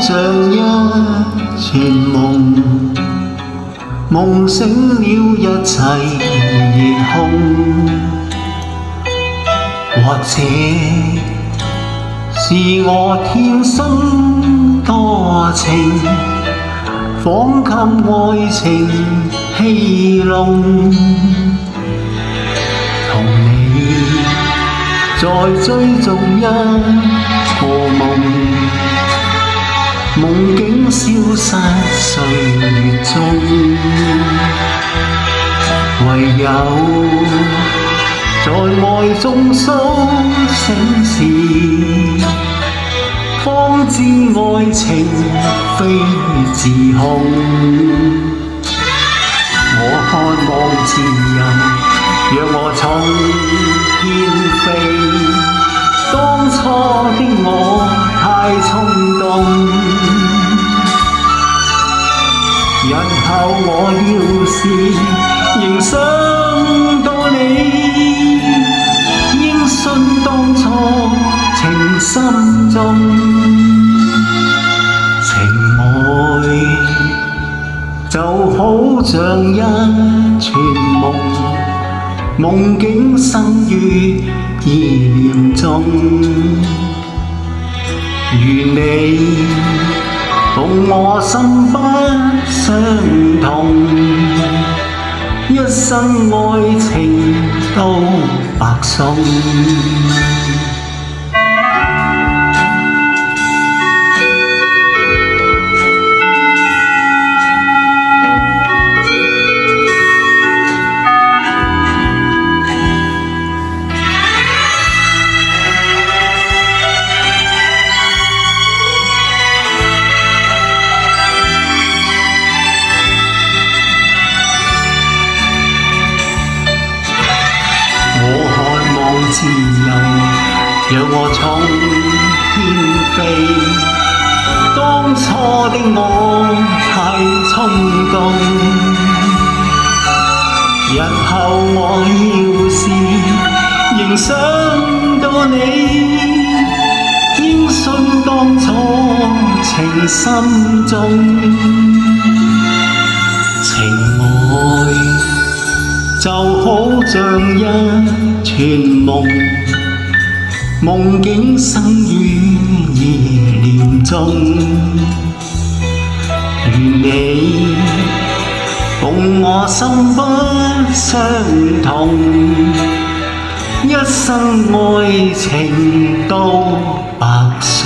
像一串夢，夢醒了一切亦空，或者是我天生多情，仿給愛情戲弄，同你在追逐一個夢，夢境消失歲月中，唯有在愛中甦醒時，方知愛情非自控。我渴望自由，讓我從天飛。當初的我太衝動，日後我要是仍想到你，應信當初情深重，情愛就好像一串夢，夢境生於意念中，願你共我心不相同，一生愛情都白送。自由，讓我從天飛。當初的我太衝動，日後我要是仍想到你，應信當初情深重，情愛就好像一串夢，夢境生於意念中，願你共我心不相同，一生愛情都白送。